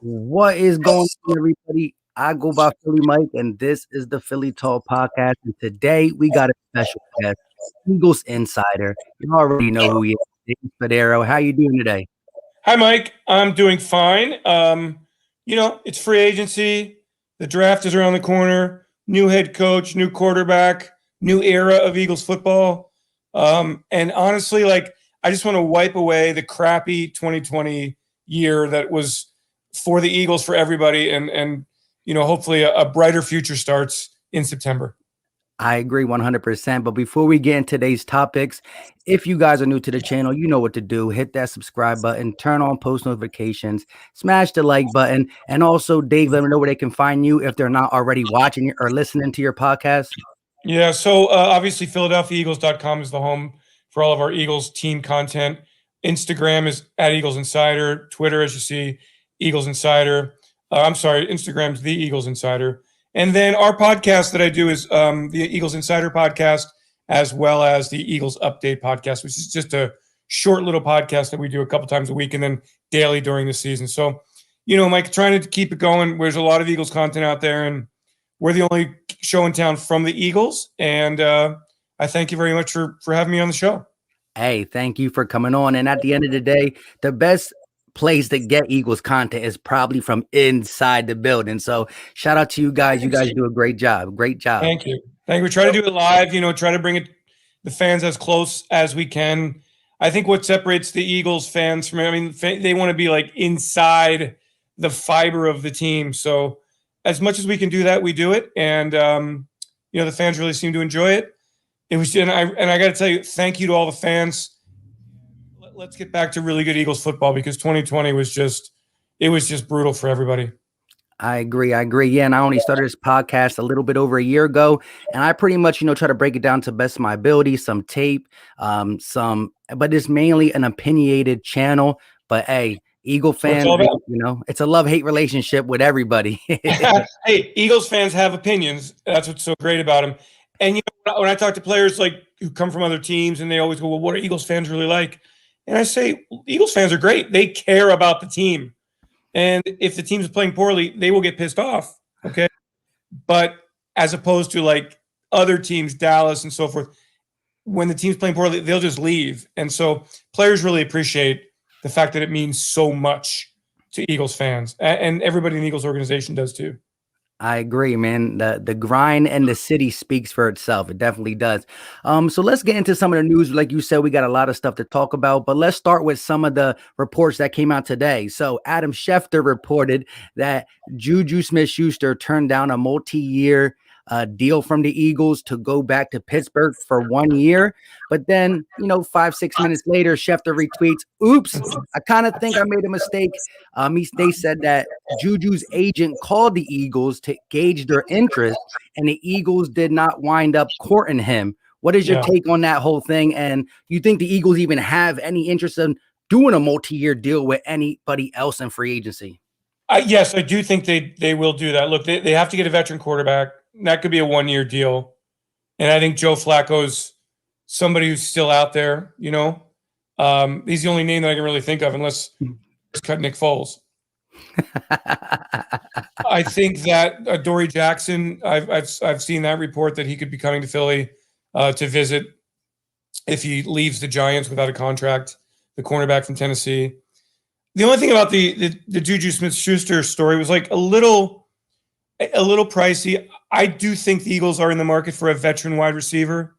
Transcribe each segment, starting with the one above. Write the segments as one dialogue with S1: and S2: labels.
S1: What is going on, everybody? I go by Philly Mike, and this is the Philly Talk Podcast. And today we got a special guest, Eagles insider. You already know who he is, Spadaro. How you doing today?
S2: Hi, Mike. I'm doing fine. It's free agency. The draft is around the corner. New head coach, new quarterback, new era of Eagles football. And honestly, I just want to wipe away the crappy 2020 year that was for the Eagles, for everybody, and hopefully a brighter future starts in September.
S1: I agree 100%. But before we get into today's topics, if you guys are new to the channel, you know what to do. Hit that subscribe button, turn on post notifications, smash the like button, and also, Dave, let me know where they can find you if they're not already watching or listening to your podcast.
S2: Yeah, so obviously PhiladelphiaEagles.com is the home for all of our Eagles team content. Instagram is at Eagles Insider. Twitter, as you see, Eagles Insider. Instagram's the Eagles Insider. And then our podcast that I do is the Eagles Insider podcast, as well as the Eagles Update podcast, which is just a short little podcast that we do a couple times a week and then daily during the season. So, Mike, trying to keep it going. There's a lot of Eagles content out there, and we're the only show in town from the Eagles. And I thank you very much for having me on the show.
S1: Hey, thank you for coming on. And at the end of the day, the best place to get Eagles content is probably from inside the building. So shout out to you guys. You guys do a great job. Great job.
S2: Thank you. We try to do it live, try to bring the fans as close as we can. I think what separates the Eagles fans from, they want to be like inside the fiber of the team. So as much as we can do that, we do it. And, the fans really seem to enjoy it. And I got to tell you, thank you to all the fans. Let's get back to really good Eagles football, because 2020 was just brutal for everybody.
S1: I agree. Yeah, and I only started this podcast a little bit over a year ago, and I pretty much, try to break it down to best of my ability, some tape, but it's mainly an opinionated channel. But hey, Eagle fans, it's a love-hate relationship with everybody.
S2: Hey, Eagles fans have opinions. That's what's so great about them. And when I talk to players who come from other teams, and they always go, "Well, what are Eagles fans really like?" And I say, Eagles fans are great. They care about the team. And if the team is playing poorly, they will get pissed off. Okay. But as opposed to other teams, Dallas and so forth, when the team's playing poorly, they'll just leave. And so players really appreciate the fact that it means so much to Eagles fans, and everybody in the Eagles organization does too.
S1: I agree, man. The grind and the city speaks for itself. It definitely does. So let's get into some of the news. Like you said, we got a lot of stuff to talk about, but let's start with some of the reports that came out today. So Adam Schefter reported that Juju Smith-Schuster turned down a multi-year deal from the Eagles to go back to Pittsburgh for 1 year. But then, 5-6 minutes later, Schefter retweets, "Oops, I kind of think I made a mistake." They said that Juju's agent called the Eagles to gauge their interest, and the Eagles did not wind up courting him. What is your take on that whole thing? And you think the Eagles even have any interest in doing a multi-year deal with anybody else in free agency?
S2: Yes, I do think they will do that. Look, they have to get a veteran quarterback. That could be a 1-year deal. And I think Joe Flacco's somebody who's still out there, He's the only name that I can really think of, unless it's cut Nick Foles. I think that Adoree Jackson, I've seen that report that he could be coming to Philly to visit if he leaves the Giants without a contract, the cornerback from Tennessee. The only thing about the Juju Smith-Schuster story was a little pricey. I do think the Eagles are in the market for a veteran wide receiver.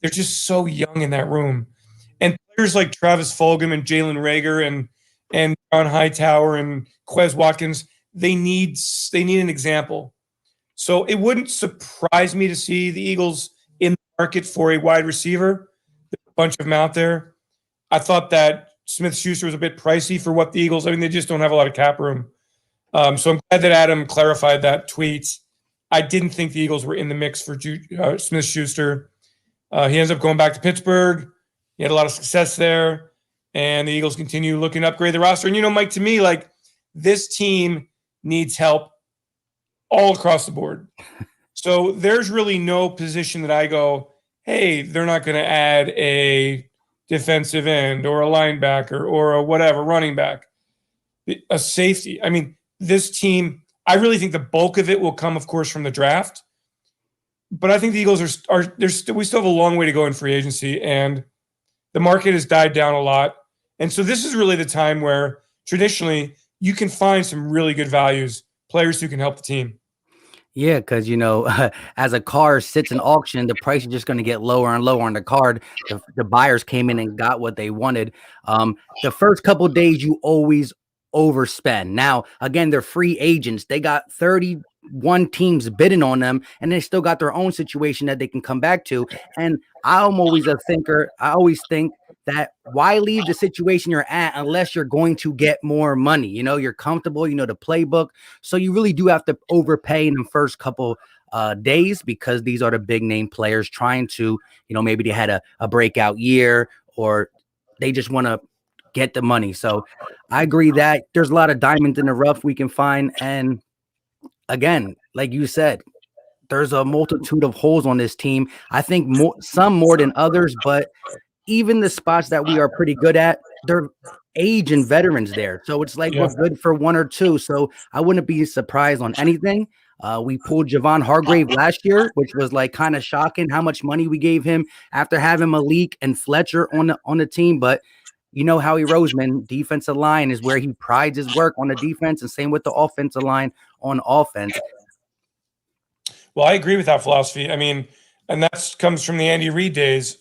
S2: They're just so young in that room. And players like Travis Fulgham and Jalen Reagor and John Hightower and Quez Watkins, they need an example. So it wouldn't surprise me to see the Eagles in the market for a wide receiver. There's a bunch of them out there. I thought that Smith-Schuster was a bit pricey for what the Eagles, they just don't have a lot of cap room. So I'm glad that Adam clarified that tweet. I didn't think the Eagles were in the mix for Smith-Schuster. He ends up going back to Pittsburgh. He had a lot of success there, and the Eagles continue looking to upgrade the roster. And, Mike, to me, this team needs help all across the board. So there's really no position that I go, hey, they're not going to add a defensive end or a linebacker or a whatever running back. a safety. I mean, this team, I really think the bulk of it will come, of course, from the draft. But I think the Eagles we still have a long way to go in free agency, and the market has died down a lot. And so this is really the time where traditionally you can find some really good values, players who can help the team.
S1: Yeah, because as a car sits in auction, the price is just going to get lower and lower on the card. The buyers came in and got what they wanted. The first couple of days, you always overspend. Now, again, they're free agents. They got 31 teams bidding on them, and they still got their own situation that they can come back to. And I'm always a thinker. I always think that why leave the situation you're at unless you're going to get more money? You're comfortable, the playbook. So you really do have to overpay in the first couple days, because these are the big name players trying to, maybe they had a breakout year, or they just want to get the money. So I agree that there's a lot of diamonds in the rough we can find. And again, like you said, there's a multitude of holes on this team. I think some more than others, but even the spots that we are pretty good at, they're age and veterans there. So it's like we're good for one or two. So I wouldn't be surprised on anything. We pulled Javon Hargrave last year, which was like kind of shocking how much money we gave him after having Malik and Fletcher on the team. But Howie Roseman, defensive line is where he prides his work on the defense, and same with the offensive line on offense.
S2: Well, I agree with that philosophy. I mean, and that comes from the Andy Reid days.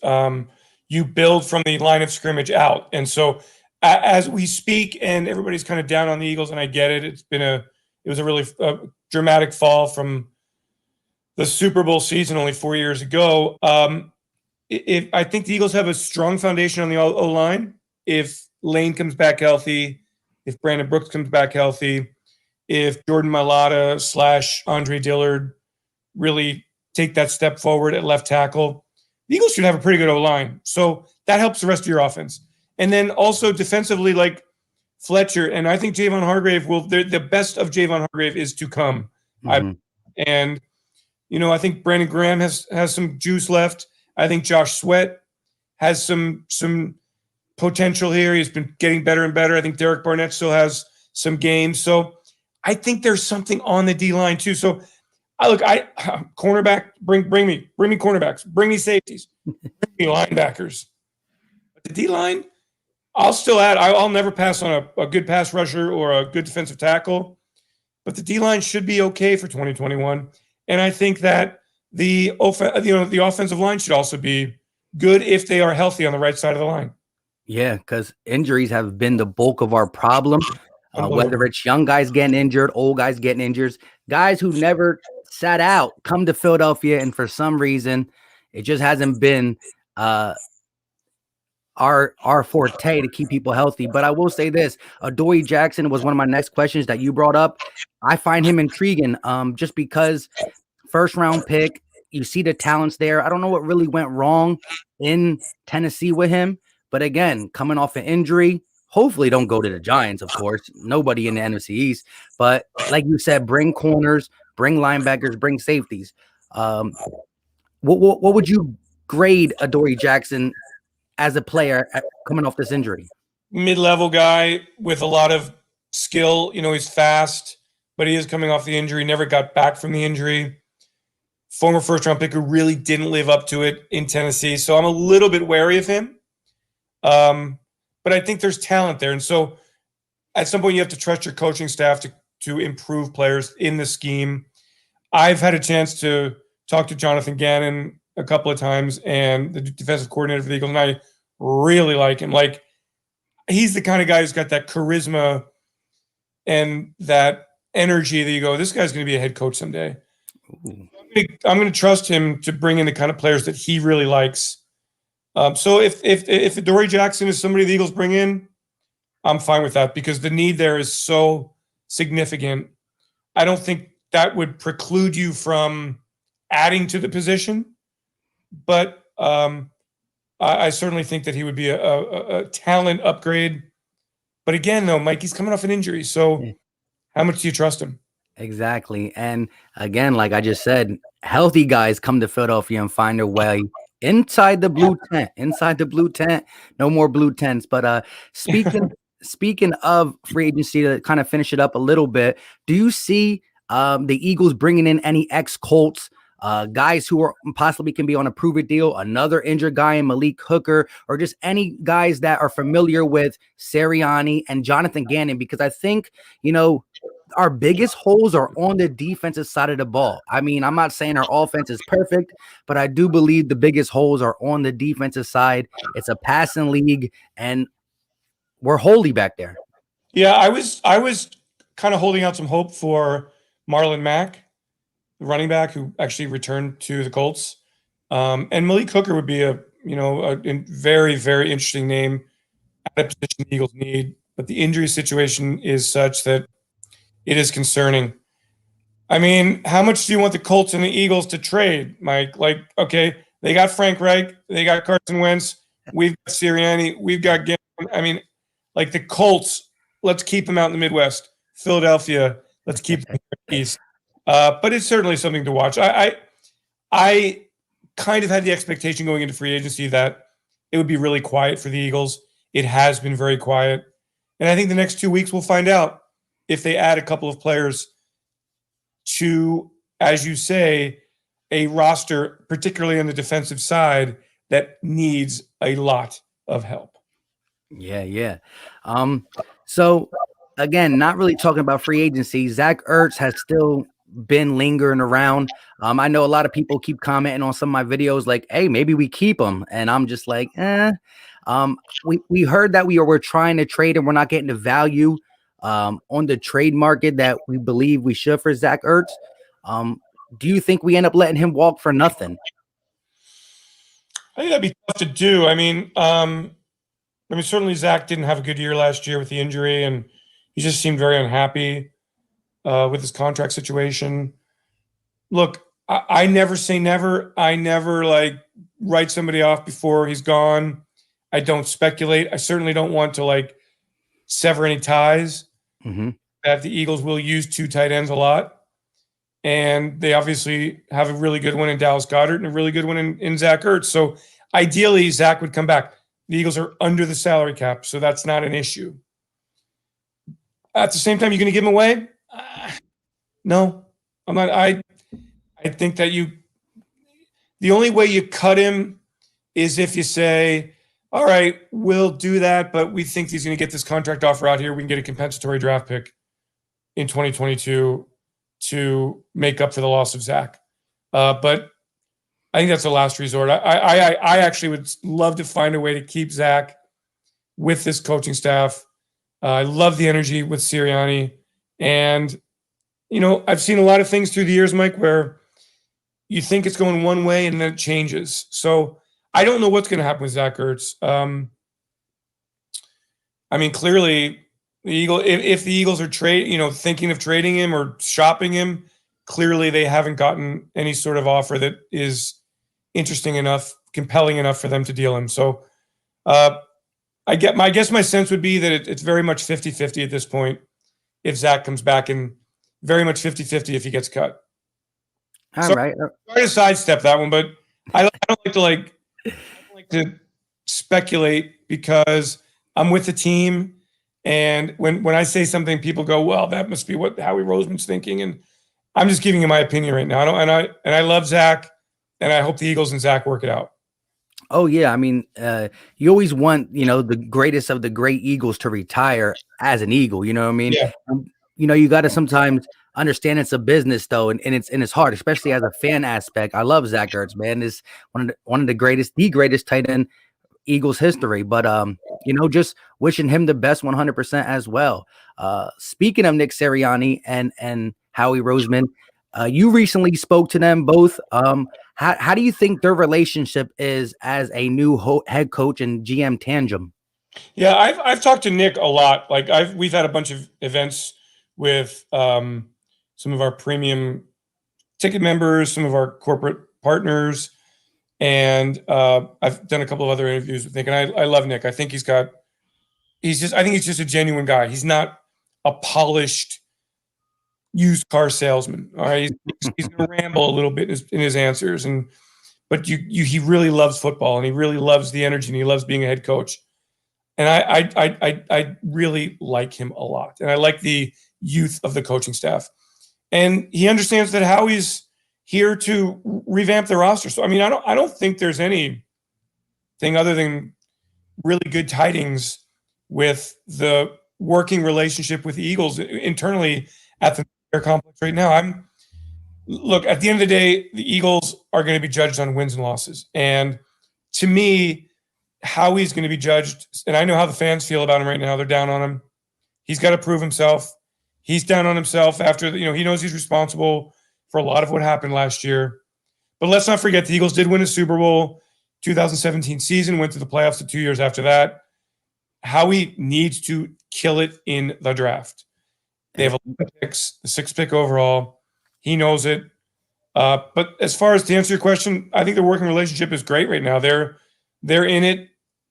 S2: You build from the line of scrimmage out. And so as we speak, and everybody's kind of down on the Eagles, and I get it. It was a really dramatic fall from the Super Bowl season only 4 years ago. I think the Eagles have a strong foundation on the O-line. If Lane comes back healthy, if Brandon Brooks comes back healthy, if Jordan Mailata / Andre Dillard really take that step forward at left tackle, the Eagles should have a pretty good O-line. So that helps the rest of your offense. And then also defensively, like Fletcher, and I think Javon Hargrave the best of Javon Hargrave is to come.
S1: Mm-hmm.
S2: I think Brandon Graham has some juice left. I think Josh Sweat has some potential here. He's been getting better and better. I think Derek Barnett still has some games. So I think there's something on the D-line too. So cornerback, bring me cornerbacks, bring me safeties, bring me linebackers. But the D-line, I'll never pass on a good pass rusher or a good defensive tackle, but the D-line should be okay for 2021. And I think that the offensive line should also be good if they are healthy on the right side of the line.
S1: Yeah, because injuries have been the bulk of our problem. Whether it's young guys getting injured, old guys getting injured, guys who never sat out come to Philadelphia, and for some reason, it just hasn't been our forte to keep people healthy. But I will say this: Adoree Jackson was one of my next questions that you brought up. I find him intriguing, just because first round pick. You see the talents there. I don't know what really went wrong in Tennessee with him, but again, coming off an injury. Hopefully don't go to the Giants, of course. Nobody in the NFC East. But like you said, bring corners, bring linebackers, bring safeties. What would you grade Adoree Jackson as a player coming off this injury?
S2: Mid-level guy with a lot of skill. He's fast, but he is coming off the injury, never got back from the injury. Former first-round pick who really didn't live up to it in Tennessee. So I'm a little bit wary of him. But I think there's talent there. And so at some point you have to trust your coaching staff to improve players in the scheme. I've had a chance to talk to Jonathan Gannon a couple of times, and the defensive coordinator for the Eagles, and I really like him. Like, he's the kind of guy who's got that charisma and that energy that you go, this guy's going to be a head coach someday. I'm going to trust him to bring in the kind of players that he really likes. So if Adoree Jackson is somebody the Eagles bring in, I'm fine with that, because the need there is so significant. I don't think that would preclude you from adding to the position, but I certainly think that he would be a talent upgrade. But again, though, Mike, he's coming off an injury, so how much do you trust him?
S1: Exactly. And again, like I just said, healthy guys come to Philadelphia and find their way inside the blue tent, no more blue tents. But speaking speaking of free agency, to kind of finish it up a little bit, do you see the Eagles bringing in any ex-Colts, guys who are possibly can be on a prove-it deal, another injured guy in Malik Hooker, or just any guys that are familiar with Sirianni and Jonathan Gannon? Because I think, our biggest holes are on the defensive side of the ball. I mean, I'm not saying our offense is perfect, but I do believe the biggest holes are on the defensive side. It's a passing league, and we're holy back there.
S2: Yeah, I was kind of holding out some hope for Marlon Mack, the running back who actually returned to the Colts. And Malik Hooker would be a very, very interesting name at a position the Eagles need. But the injury situation is such that it is concerning. I mean, how much do you want the Colts and the Eagles to trade, Mike? Like, okay, they got Frank Reich, they got Carson Wentz, we've got Sirianni, we've got Gannon. I mean, like the Colts, let's keep them out in the Midwest. Philadelphia, let's keep them in the East. But it's certainly something to watch. I kind of had the expectation going into free agency that it would be really quiet for the Eagles. It has been very quiet. And I think the next 2 weeks we'll find out if they add a couple of players to, as you say, a roster, particularly on the defensive side, that needs a lot of help.
S1: Yeah. So again, not really talking about free agency. Zach Ertz has still been lingering around. I know a lot of people keep commenting on some of my videos like, hey, maybe we keep him. And I'm just like, we heard that we're trying to trade and we're not getting the value on the trade market that we believe we should for Zach Ertz. Do you think we end up letting him walk for nothing?
S2: I think that'd be tough to do. I mean, certainly Zach didn't have a good year last year with the injury, and he just seemed very unhappy with his contract situation. Look, I never say never. I never write somebody off before he's gone. I don't speculate. I certainly don't want to sever any ties.
S1: Mm-hmm.
S2: That the Eagles will use two tight ends a lot. And they obviously have a really good one in Dallas Goedert and a really good one in Zach Ertz. So ideally, Zach would come back. The Eagles are under the salary cap, so that's not an issue. At the same time, you're going to give him away? No, I'm not. I think that the only way you cut him is if you say, all right, we'll do that, but we think he's going to get this contract offer out here. We can get a compensatory draft pick in 2022 to make up for the loss of Zach. But I think that's the last resort. I actually would love to find a way to keep Zach with this coaching staff. I love the energy with Sirianni. And, I've seen a lot of things through the years, Mike, where you think it's going one way and then it changes. So I don't know what's going to happen with Zach Ertz. Clearly, if the Eagles are thinking of trading him or shopping him, clearly they haven't gotten any sort of offer that is interesting enough, compelling enough for them to deal him. So I guess my sense would be that it's very much 50-50 at this point if Zach comes back, and very much 50-50 if he gets cut.
S1: All right.
S2: Sorry to sidestep that one, but I don't like to speculate because I'm with the team. And when I say something, people go, well, that must be what Howie Roseman's thinking. And I'm just giving you my opinion right now. I love Zach, and I hope the Eagles and Zach work it out.
S1: Oh, yeah. You always want, the greatest of the great Eagles to retire as an Eagle. You know what I mean?
S2: Yeah.
S1: You got to sometimes understand it's a business, though, and it's hard, especially as a fan aspect. I love Zach Ertz, man. Is one of the greatest tight end Eagles history. But just wishing him the best 100% as well. Speaking of Nick Sirianni and Howie Roseman, you recently spoke to them both. How do you think their relationship is as a new head coach and GM tandem?
S2: Yeah, I've talked to Nick a lot. We've had a bunch of events with some of our premium ticket members, some of our corporate partners, and I've done a couple of other interviews with Nick. And I love Nick. I think he's just a genuine guy. He's not a polished used car salesman. All right, he's going to ramble a little bit in his answers, but he really loves football, and he really loves the energy, and he loves being a head coach. And I really like him a lot. And I like the youth of the coaching staff. And he understands that Howie's here to revamp the roster. So I mean, I don't think there's anything other than really good tidings with the working relationship with the Eagles internally at the complex right now. Look, at the end of the day, the Eagles are going to be judged on wins and losses. And to me, Howie's going to be judged, and I know how the fans feel about him right now. They're down on him. He's got to prove himself. He's down on himself after, he knows he's responsible for a lot of what happened last year. But let's not forget the Eagles did win a Super Bowl 2017 season, went to the playoffs the 2 years after that. Howie needs to kill it in the draft. They have a lot of picks, the 6th pick overall. He knows it. But as far as to answer your question, I think the working relationship is great right now. They're in it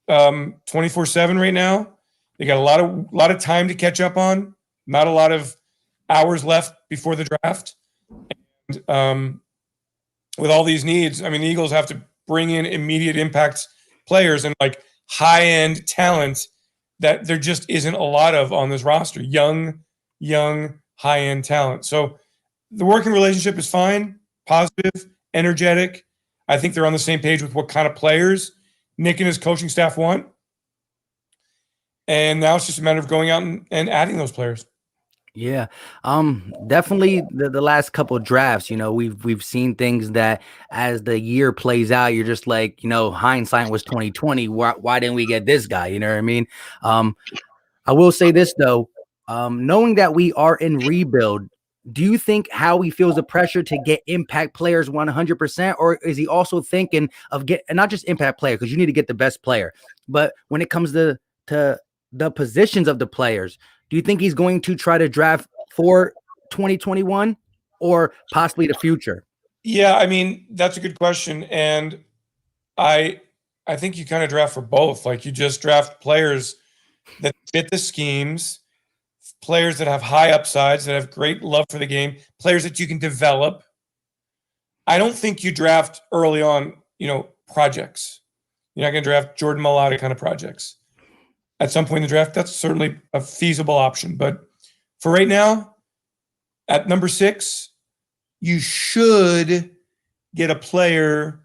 S2: 24/7 right now. They got a lot of time to catch up on. Not a lot of hours left before the draft. And with all these needs, I mean, the Eagles have to bring in immediate impact players and like high-end talent that there just isn't a lot of on this roster. Young, high-end talent. So the working relationship is fine, positive, energetic. I think they're on the same page with what kind of players Nick and his coaching staff want. And now it's just a matter of going out and adding those players.
S1: Yeah. Definitely the last couple of drafts, we've seen things that as the year plays out, you're just like, hindsight was 2020. Why didn't we get this guy? You know what I mean? I will say this though, knowing that we are in rebuild, do you think Howie feels the pressure to get impact players 100%, or is he also thinking of and not just impact player, because you need to get the best player, but when it comes to the positions of the players, do you think he's going to try to draft for 2021 or possibly the future?
S2: Yeah, I mean, that's a good question. And I think you kind of draft for both. Like you just draft players that fit the schemes, players that have high upsides, that have great love for the game, players that you can develop. I don't think you draft early on, projects. You're not going to draft Jordan Mailata kind of projects. At some point in the draft, that's certainly a feasible option. But for right now, at number 6, you should get a player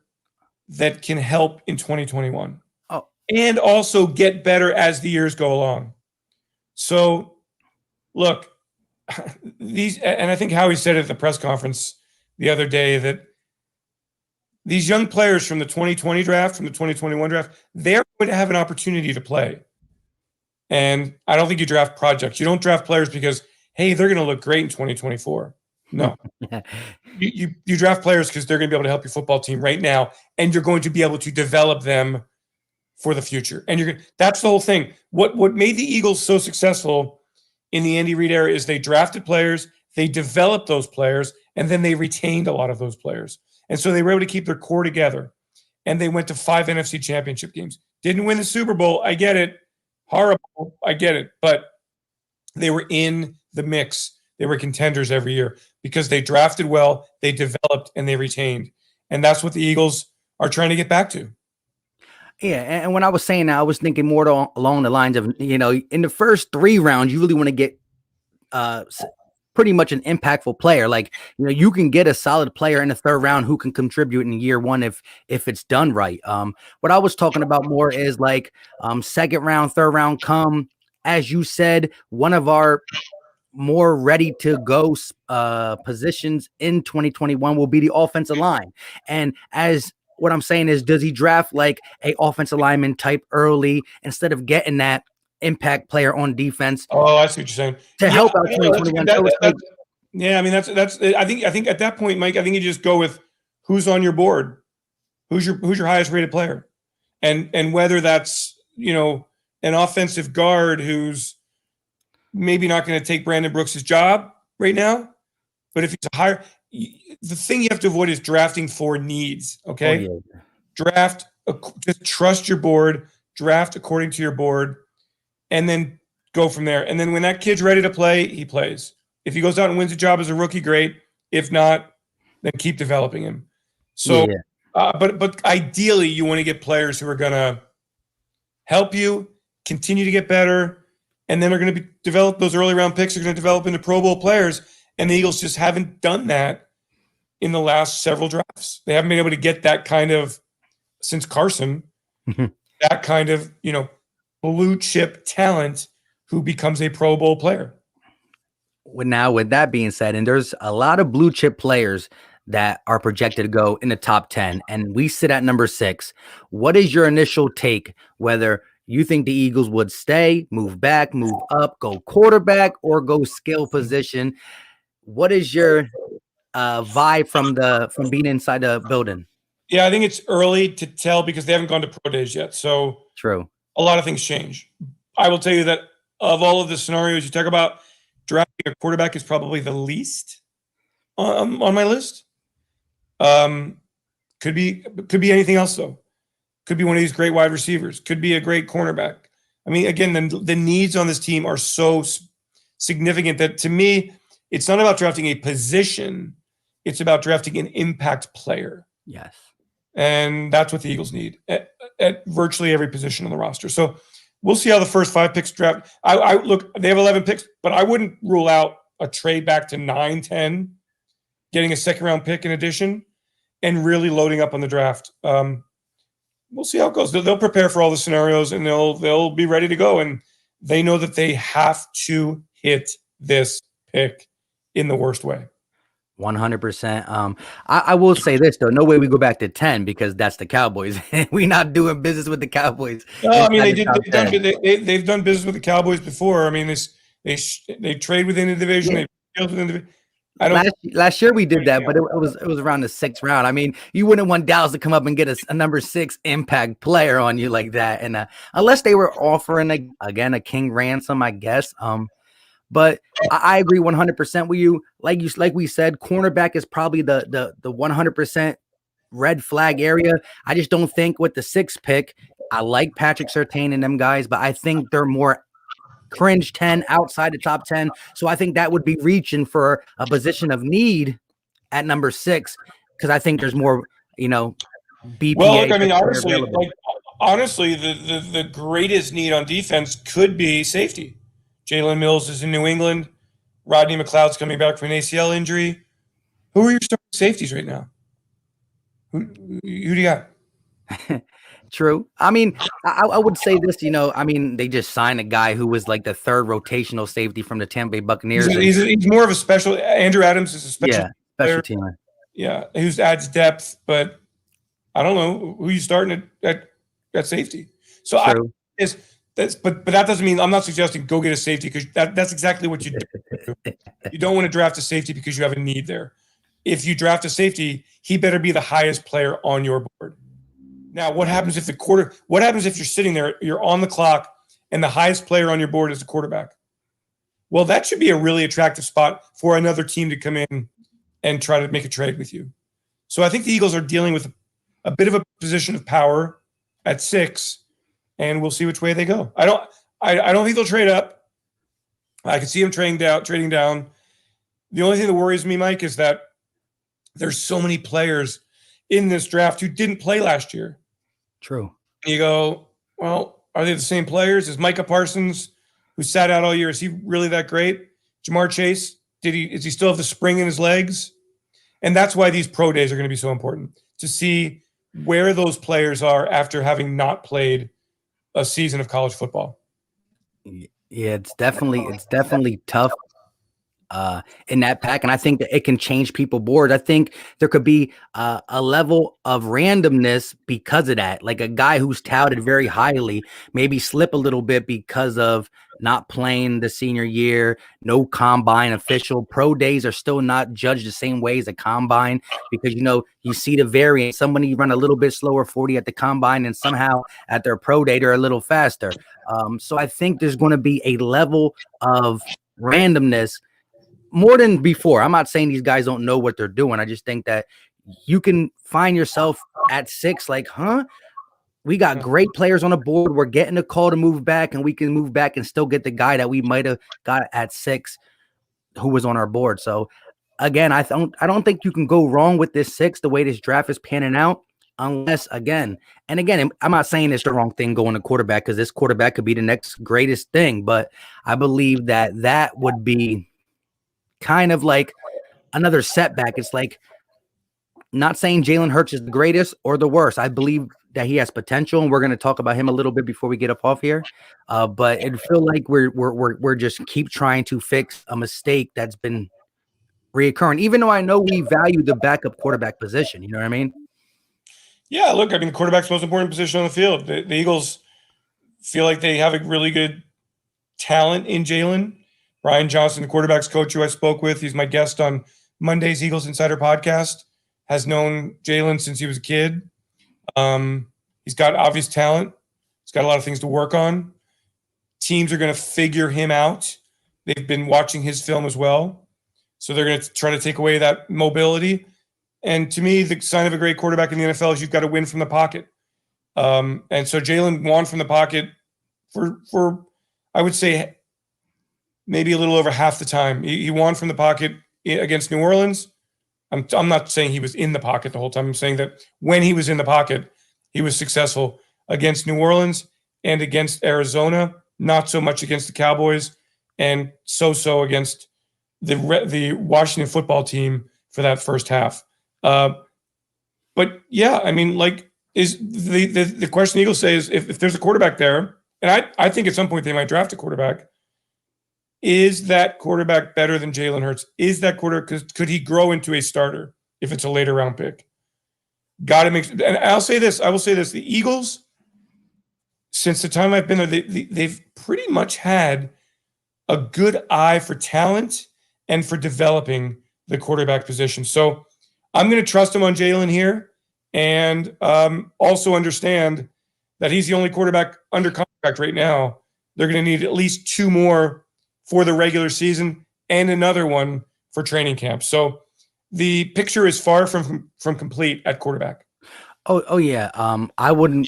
S2: that can help in 2021.
S1: Oh.
S2: And also get better as the years go along. So, look, and I think Howie said it at the press conference the other day that these young players from the 2020 draft, from the 2021 draft, they're going to have an opportunity to play. And I don't think you draft projects. You don't draft players because, hey, they're going to look great in 2024. No. you draft players because they're going to be able to help your football team right now, and you're going to be able to develop them for the future. And that's the whole thing. What made the Eagles so successful in the Andy Reid era is they drafted players, they developed those players, and then they retained a lot of those players. And so they were able to keep their core together. And they went to 5 NFC championship games. Didn't win the Super Bowl. I get it. Horrible. I get it. But they were in the mix. They were contenders every year because they drafted well, they developed, and they retained. And that's what the Eagles are trying to get back to.
S1: Yeah, and when I was saying that, I was thinking more along the lines of, in the first 3 rounds, you really want to get pretty much an impactful player. Like, you can get a solid player in the 3rd round who can contribute in year 1 if it's done right. What I was talking about more is like 2nd round, 3rd round come, as you said, one of our more ready to go positions in 2021 will be the offensive line. And as what I'm saying is, does he draft like a offensive lineman type early instead of getting that impact player on defense?
S2: Oh, I see what you're saying.
S1: To help out 2021.
S2: Yeah, I mean that's. I think at that point, Mike, I think you just go with who's on your board, who's your highest rated player, and whether that's an offensive guard who's maybe not going to take Brandon Brooks' job right now, but if he's a higher, the thing you have to avoid is drafting for needs. Okay, Draft, just trust your board, draft according to your board, and then go from there. And then when that kid's ready to play, he plays. If he goes out and wins a job as a rookie, great. If not, then keep developing him. So, but ideally, you want to get players who are going to help you continue to get better, and then are going to develop those early round picks are going to develop into Pro Bowl players. And the Eagles just haven't done that in the last several drafts. They haven't been able to get that kind of, since Carson, that kind of, blue chip talent who becomes a Pro Bowl player.
S1: Now, with that being said, and there's a lot of blue chip players that are projected to go in the top 10, and we sit at number 6. What is your initial take, whether you think the Eagles would stay, move back, move up, go quarterback, or go skill position? What is your vibe from being inside the building?
S2: Yeah, I think it's early to tell because they haven't gone to pro days yet. So
S1: True.
S2: A lot of things change. I will tell you that of all of the scenarios you talk about, drafting a quarterback is probably the least on my list. Could be anything else though. Could be one of these great wide receivers. Could be a great cornerback. I mean, again, the needs on this team are so significant that to me, it's not about drafting a position. It's about drafting an impact player.
S1: Yes.
S2: And that's what the Eagles need at virtually every position on the roster. So we'll see how the first 5 picks draft. I look, they have 11 picks, but I wouldn't rule out a trade back to 9, 10, getting a second round pick in addition, and really loading up on the draft. We'll see how it goes. They'll prepare for all the scenarios and they'll be ready to go. And they know that they have to hit this pick in the worst way.
S1: 100%. I will say this though, no way we go back to 10 because that's the Cowboys. We're not doing business with the Cowboys.
S2: No, I mean they've done business with the Cowboys before. I mean they trade within the division.
S1: Yeah.
S2: They within the division.
S1: Last year we did that, but it was around the 6th round. I mean, you wouldn't want Dallas to come up and get a number 6 impact player on you like that, and unless they were offering a king ransom, I guess. But I agree 100% with you. Like we said, cornerback is probably the 100% red flag area. I just don't think with the 6th pick, I like Patrick Surtain and them guys, but I think they're more cringe 10 outside the top 10. So I think that would be reaching for a position of need at number 6 because I think there's more, BPA.
S2: Well, look, I mean, honestly, the greatest need on defense could be safety. Jalen Mills is in New England. Rodney McLeod's coming back from an ACL injury. Who are your starting safeties right now? Who do you got?
S1: True. I mean, I would say this, I mean, they just signed a guy who was like the 3rd rotational safety from the Tampa Bay Buccaneers.
S2: He's more of a special. Andrew Adams is a special
S1: teamer.
S2: Yeah, who adds depth, but I don't know who you starting at safety. So but that doesn't mean I'm not suggesting go get a safety because that's exactly what you do. You don't want to draft a safety because you have a need there. If you draft a safety, he better be the highest player on your board. Now, what happens if what happens if you're sitting there, you're on the clock, and the highest player on your board is the quarterback? Well, that should be a really attractive spot for another team to come in and try to make a trade with you. So I think the Eagles are dealing with a bit of a position of power at 6, and we'll see which way they go. I don't think they'll trade up. I can see them trading down. The only thing that worries me, Mike, is that there's so many players in this draft who didn't play last year.
S1: True.
S2: You go, well, are they the same players? Is Micah Parsons, who sat out all year, is he really that great? Jamar Chase, does he still have the spring in his legs? And that's why these pro days are going to be so important, to see where those players are after having not played a season of college football.
S1: Yeah, it's definitely tough in that pack, and I think that it can change people boards. I think there could be a level of randomness because of that, like a guy who's touted very highly maybe slip a little bit because of not playing the senior year, no combine official. Pro days are still not judged the same way as a combine because you see the variance. Somebody run a little bit slower 40 at the combine, and somehow at their pro day they're a little faster. So I think there's going to be a level of randomness more than before. I'm not saying these guys don't know what they're doing. I just think that you can find yourself at 6, like, we got great players on the board. We're getting a call to move back, and we can move back and still get the guy that we might have got at 6 who was on our board. So again, I don't think you can go wrong with this 6, the way this draft is panning out. unless again, and again, I'm not saying it's the wrong thing going to quarterback because this quarterback could be the next greatest thing, but I believe that that would be kind of like another setback. It's like not saying Jalen Hurts is the greatest or the worst. I believe that he has potential, and we're going to talk about him a little bit before we get up off here. But it feel like we're just keep trying to fix a mistake that's been reoccurring, even though I know we value the backup quarterback position. You know what I mean?
S2: Yeah, look, I mean, the quarterback's the most important position on the field. The Eagles feel like they have a really good talent in Jalen. Brian Johnson, the quarterback's coach who I spoke with, he's my guest on Monday's Eagles Insider podcast, has known Jalen since he was a kid. He's got obvious talent. He's got a lot of things to work on. Teams are going to figure him out. They've been watching his film as well. So they're going to try to take away that mobility. And to me, the sign of a great quarterback in the NFL is you've got to win from the pocket. And so Jalen won from the pocket for I would say maybe a little over half the time. He won from the pocket against New Orleans. I'm not saying he was in the pocket the whole time. I'm saying that when he was in the pocket, he was successful against New Orleans and against Arizona, not so much against the Cowboys, and so against the Washington football team for that first half. But yeah, I mean, like, is the question the Eagles say is if there's a quarterback there, and I think at some point they might draft a quarterback, is that quarterback better than Jalen Hurts? Is that quarterback, could he grow into a starter if it's a later round pick? Got to make, and I will say this, the Eagles, since the time I've been there, they've pretty much had a good eye for talent and for developing the quarterback position. So I'm going to trust him on Jalen here, and also understand that he's the only quarterback under contract right now. They're going to need at least 2 more for the regular season and another one for training camp. So the picture is far from complete at quarterback.
S1: Oh yeah. I wouldn't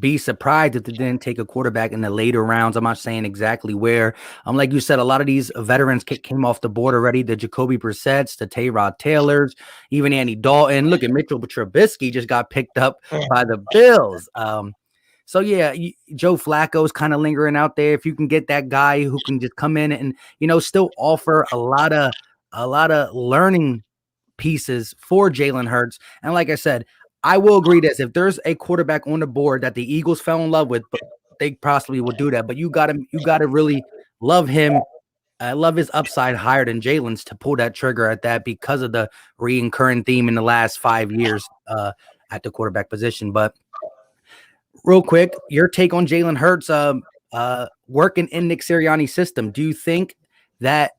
S1: be surprised if they didn't take a quarterback in the later rounds. I'm not saying exactly where. Like you said, a lot of these veterans came off the board already. The Jacoby Brissett's, the Tyrod Taylors, even Andy Dalton. Look at Mitchell Trubisky just got picked up by the Bills. So yeah, Joe Flacco's kind of lingering out there. If you can get that guy who can just come in and still offer a lot of learning pieces for Jalen Hurts. And like I said, I will agree this: if there's a quarterback on the board that the Eagles fell in love with, but they possibly would do that. But you got to really love him. I love his upside higher than Jalen's to pull that trigger at that because of the recurring theme in the last 5 years at the quarterback position. But real quick, your take on Jalen Hurts working in Nick Sirianni's system. Do you think that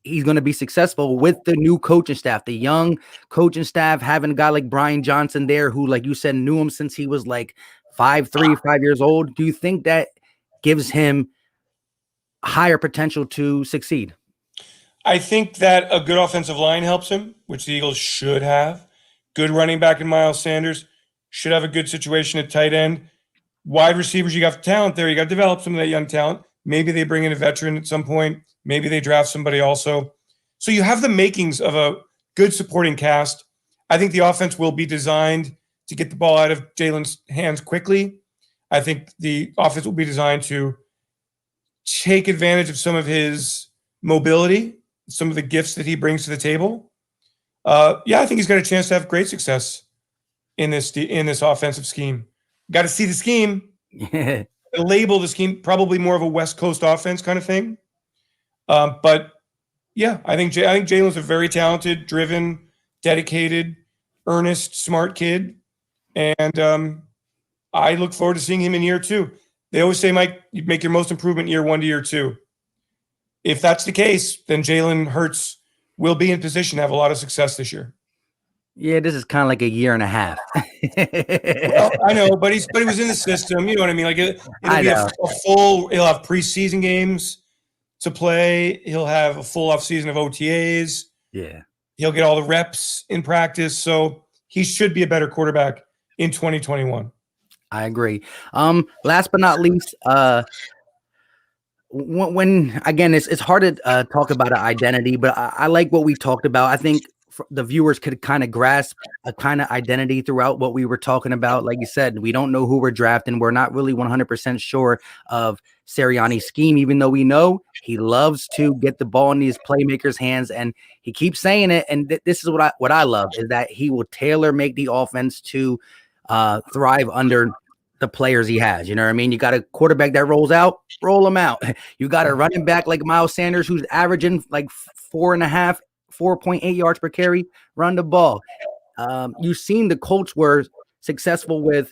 S1: he's going to be successful with the new coaching staff, the young coaching staff, having a guy like Brian Johnson there who, like you said, knew him since he was like 5 years old? Do you think that gives him higher potential to succeed?
S2: I think that a good offensive line helps him, which the Eagles should have. Good running back in Miles Sanders. Should have a good situation at tight end. Wide receivers, you got talent there. You got to develop some of that young talent. Maybe they bring in a veteran at some point. Maybe they draft somebody also. So you have the makings of a good supporting cast. I think the offense will be designed to get the ball out of Jalen's hands quickly. I think the offense will be designed to take advantage of some of his mobility, some of the gifts that he brings to the table. I think he's got a chance to have great success in this offensive scheme. Got to see the scheme. Label the scheme probably more of a West Coast offense kind of thing. But yeah, I think Jalen's a very talented, driven, dedicated, earnest, smart kid, and I look forward to seeing him in year 2. They always say, Mike, you make your most improvement year 1 to year 2. If that's the case, then Jalen Hurts will be in position to have a lot of success this year.
S1: Yeah, this is kind of like a year and a half.
S2: Well, I know, but he was in the system. You know what I mean? Like it'll be a full. He'll have preseason games to play. He'll have a full off season of OTAs.
S1: Yeah,
S2: he'll get all the reps in practice. So he should be a better quarterback in 2021.
S1: I agree. Last but not least, when again, it's hard to talk about an identity, but I like what we talked about. I think the viewers could kind of grasp a kind of identity throughout what we were talking about. Like you said, we don't know who we're drafting. We're not really 100% sure of Sirianni's scheme, even though we know he loves to get the ball in these playmakers' hands, and he keeps saying it. And this is what I love, is that he will tailor make the offense to thrive under the players he has. You know what I mean? You got a quarterback that rolls out, roll him out. You got a running back like Miles Sanders, who's averaging like 4.8 yards per carry, run the ball. You've seen the Colts were successful with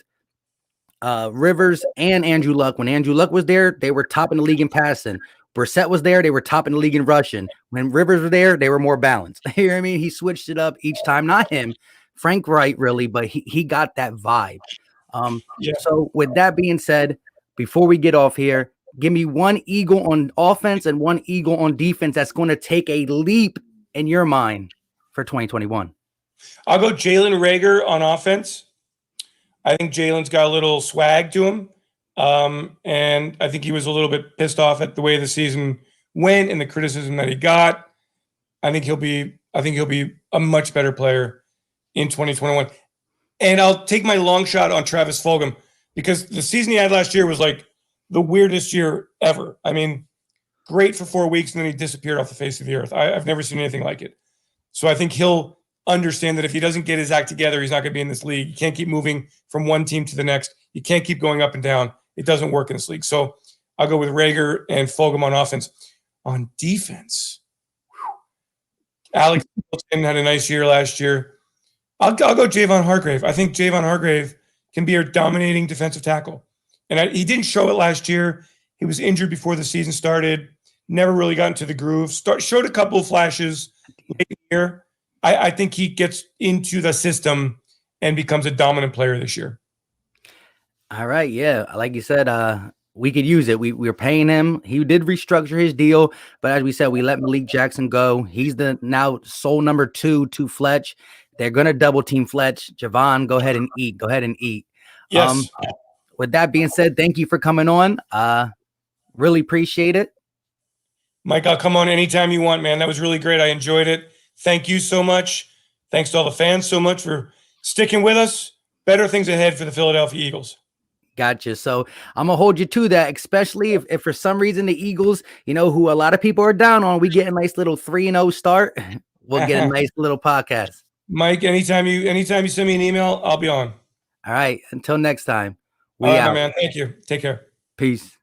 S1: Rivers and Andrew Luck. When Andrew Luck was there, they were top in the league in passing. Brissett was there, they were top in the league in rushing. When Rivers was there, they were more balanced. You know what I mean? He switched it up each time. Not him, Frank Wright, really, but he got that vibe. So with that being said, before we get off here, give me one Eagle on offense and one Eagle on defense that's going to take a leap in your mind for 2021.
S2: I'll go Jalen Reagor on offense. I think Jalen's got a little swag to him. And I think he was a little bit pissed off at the way the season went and the criticism that he got. I think he'll be a much better player in 2021. And I'll take my long shot on Travis Fulgham, because the season he had last year was like the weirdest year ever. I mean, great for 4 weeks, and then he disappeared off the face of the earth. I've never seen anything like it. So I think he'll understand that if he doesn't get his act together, he's not going to be in this league. You can't keep moving from one team to the next. You can't keep going up and down. It doesn't work in this league. So I'll go with Reagor and Fulgham on offense. On defense, Alex Hamilton had a nice year last year. I'll go Javon Hargrave. I think Javon Hargrave can be a dominating defensive tackle. And he didn't show it last year. He was injured before the season started, never really got into the groove, showed a couple of flashes late in the year. I think he gets into the system and becomes a dominant player this year.
S1: All right. Yeah. Like you said, we could use it. We're paying him. He did restructure his deal, but as we said, we let Malik Jackson go. He's the now sole number 2 to Fletch. They're going to double team Fletch. Javon, go ahead and eat. Go ahead and eat.
S2: Yes.
S1: With that being said, thank you for coming on. Really appreciate it.
S2: Mike, I'll come on anytime you want, man. That was really great. I enjoyed it. Thank you so much. Thanks to all the fans so much for sticking with us. Better things ahead for the Philadelphia Eagles.
S1: Gotcha. So I'm gonna hold you to that, especially if for some reason the Eagles, who a lot of people are down on, we get a nice little 3-0 start. We'll get a nice little podcast.
S2: Mike, anytime you send me an email, I'll be on.
S1: All right. Until next time.
S2: All right, my man. Thank you. Take care.
S1: Peace.